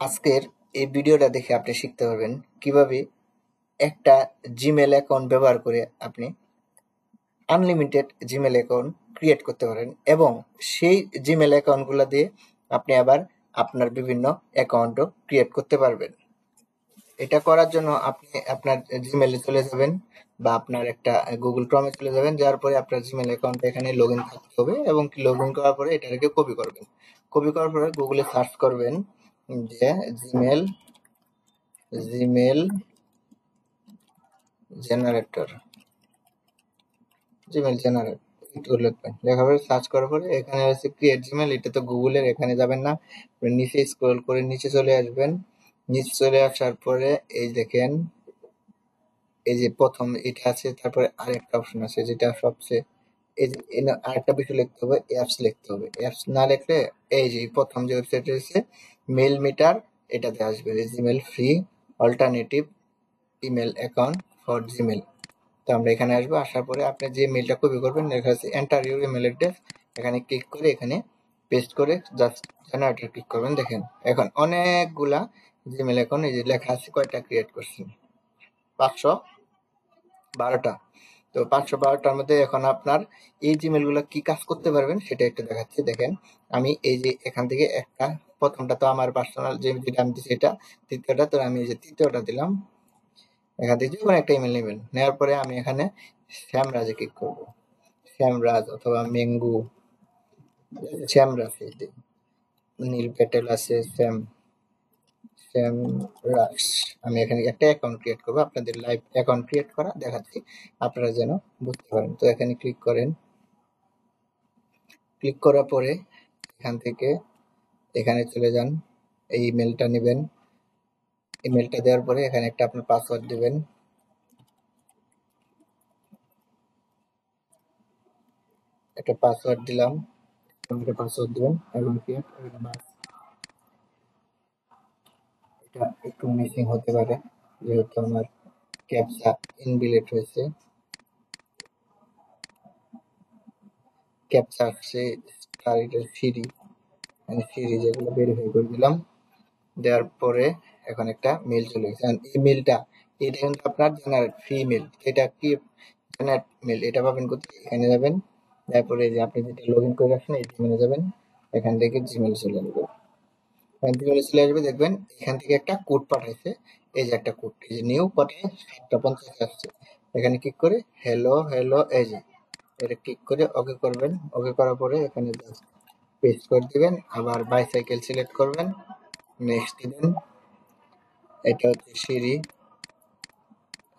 আজকের এই ভিডিওটা দেখে আপনি শিখতে পারবেন কিভাবে একটা জিমেল অ্যাকাউন্ট ব্যবহার করে আপনি আনলিমিটেড জিমেল অ্যাকাউন্ট ক্রিয়েট করতে পারেন এবং সেই জিমেল অ্যাকাউন্টগুলো দিয়ে আপনি আবার আপনার বিভিন্ন অ্যাকাউন্টও ক্রিয়েট করতে পারবেন। এটা করার জন্য আপনি আপনার জিমেলে চলে যাবেন বা আপনার একটা গুগল ক্রমে চলে যাবেন, যাওয়ার পরে আপনার জিমেল অ্যাকাউন্ট এখানে লগ ইন থাকতে হবে এবং লগ ইন করার পরে এটাকে কপি করবেন। কপি করার পরে গুগলে সার্চ করবেন যে Gmail Gmail generator Gmail generator লিখবেন। লেখার পরে সার্চ করার পরে এখানে আছে ক্রিয়েট জিমেল, এটা তো গুগলের, এখানে যাবেন না, নিচে স্ক্রল করে নিচে চলে আসবেন। নিচে চলে আসার পরে এই দেখেন, এই যে প্রথম এটা আছে, তারপরে আরেকটা অপশন আছে যেটা সবচেয়ে, এই যে আরেকটা বিষয় লিখতে হবে, অ্যাপস লিখতে হবে। অ্যাপস না লিখলে এই যে প্রথম যে ওয়েবসাইট রয়েছে মেল মিটার, এটাতে আসবে Gmail free alternative email account for Gmail. তো আমরা এখানে আসবো, আসার পরে আপনি যে মেলটা কপি করবেন লেখা আছে এন্টার ইউর ইমেল অ্যাড্রেস, এখানে ক্লিক করে এখানে পেস্ট করে জাস্ট জেনারেটর ক্লিক করবেন। দেখেন এখন অনেকগুলা জিমেল এখন এই যে লেখা আছে কয়টা ক্রিয়েট করছেন, 512টা। তো 512টার মধ্যে এখন আপনার এই জিমেল গুলো কি কাজ করতে পারবেন সেটা একটু দেখাচ্ছি। দেখেন আমি এই যে এখান থেকে একটা, প্রথমটা তো আমার পার্সোনাল যে যেটা আমি দিচ্ছি এটা, তৃতীয়টা তো আমি এই যে তৃতীয়টা দিলাম, এখান থেকে যে কোনো একটা ইমেল নেবেন। নেওয়ার পরে আমি এখানে শ্যামরাজে ক্লিক করবো, শ্যামরাজ অথবা মেঙ্গু, শ্যামরাজ, এই যে নীল প্যাটেল আছে, শ্যামরাজ। আমি এখানে একটা অ্যাকাউন্ট ক্রিয়েট করবো, আপনাদের লাইভ অ্যাকাউন্ট ক্রিয়েট করা দেখাচ্ছি আপনারা যেন বুঝতে পারেন। তো এখানে ক্লিক করেন, ক্লিক করার পরে এখান থেকে এখানে চলে যান, এই ইমেলটা নেবেন। ইমেলটা দেওয়ার পরে এখানে একটা আপনার পাসওয়ার্ড দিবেন, একটা পাসওয়ার্ড দিলাম, একটা পাসওয়ার্ড দিবেন এবং এটা একটু মিসিং হতে পারে যেহেতু আমার ক্যাপচা ইনবিল্ট হয়েছে, ক্যাপচা আসছে আর এটা সিরি, আমি সিরি যেগুলো ভেরিফাই করে দিলাম। দেওয়ার পরে এখন একটা মেল চলে গেছে। এই মেলটা, এটা কিন্তু আপনার জেনারেট ফ্রি মেল। এটা কি জেনারেট মেল, এটা পাবেন কোথায়, এখানে যাবেন, তারপরে যে আপনি যেটা লগ ইন করে রাখছেন এই জিমেলে যাবেন, এখান থেকে জিমেল চলে আসবে। এখান থেকে চলে আসবে, দেখবেন এখান থেকে একটা কোড পাঠাইছে, এই যে একটা কোড, এই যে নিউ পাঠায় 7:50 আসছে। এখানে ক্লিক করে হ্যালো হ্যালো, এই যে এটা ক্লিক করে ওকে করবেন। ওকে করার পরে এখানে জাস্ট পেস্ট করে দিবেন, আবার বাইসাইকেল সিলেক্ট করবেন, নেক্সট দিবেন। এটা হচ্ছে সিরি,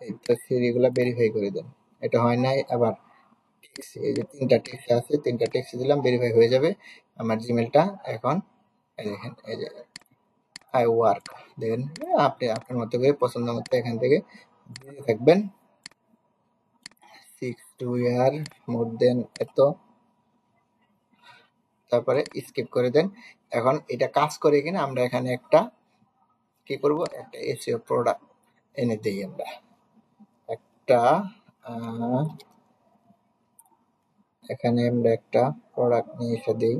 এটা সিরিগুলো ভেরিফাই করে দেন। এটা হয় নাই, আবার এই যে তিনটা টেক্সট আছে, তিনটা টেক্সট দিলাম, ভেরিফাই হয়ে যাবে আমার জিমেলটা। এখন এই দেখেন, এই যে আই ওয়ার্ক, দেখেন আপনি আপনার মতো করে পছন্দ মতো এখান থেকে দিতে থাকবেন। 6 ইয়ার মোর দেন এত, তারপরে স্কিপ করে দেন। এখন এটা কাজ করে কিনা আমরা এখানে একটা কি করব, একটা এসইও প্রোডাক্ট এনে দিই আমরা, একটা এখানে আমরা একটা প্রোডাক্ট নিয়ে এসে দিই,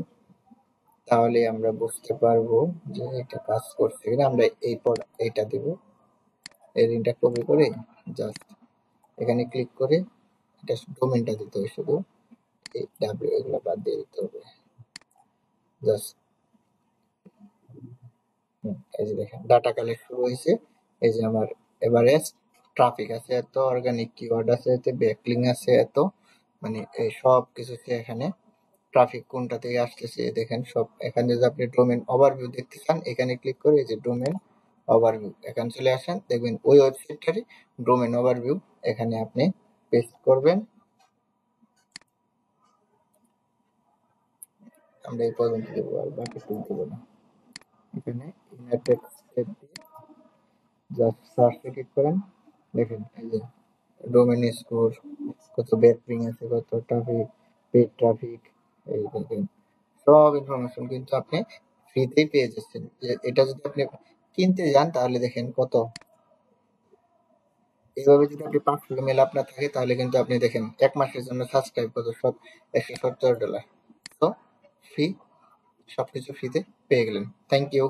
তাহলে আমরা বুঝতে পারবো যে এটা কাজ করছে কিনা। আমরা এই এইটা দেব, এই লিঙ্কটা কপি করে জাস্ট এখানে ক্লিক করে এটা ডোমেনটা দিতে হবে, শুধু এই ডাব্লিউ এগুলো বাদ দিয়ে দিতে হবে জাস্ট। এই যে দেখেন ডাটা কালেক্ট শুরু হয়েছে, এই যে আমার এভারেজ ট্রাফিক আছে এত, অর্গানিক কিওয়ার্ড আছে এতে, ব্যাকলিং আছে এত, মানে এই সব কিছু এখানে ট্রাফিক কোনটা থেকে আসতেছে দেখেন সব। এখানে যদি আপনি ডোমেন ওভারভিউ দেখতে চান এখানে ক্লিক করে এই যে ডোমেন ওভারভিউ, এখানে চলে আসেন, দেখবেন ওই ওয়েবসাইটটারই ডোমেন ওভারভিউ এখানে আপনি পেস্ট করবেন। আমরা এই পর্যন্ত দেবো, আর বাকি টুল দেবো না। এখানে ইউনাইটেড স্টেট দিয়ে জাস্ট সার্চে ক্লিক করেন, দেখেন এই যে ডোমেন স্কোর, কত ব্যাকলিং আছে, কত ট্রাফিক, পেড ট্রাফিক, এই দেখেন সব ইনফরমেশন কিন্তু আপনি ফ্রিতেই পেয়ে যাচ্ছেন। এটা যদি আপনি কিনতে যান তাহলে দেখেন কত, এইভাবে যদি আপনি 500 মেল আপনার থাকে তাহলে কিন্তু আপনি দেখেন 1 মাসের জন্য সাবস্ক্রাইব কত, সব $170। তো ফ্রি, সবকিছু ফ্রিতে পেয়ে গেলেন। Thank you.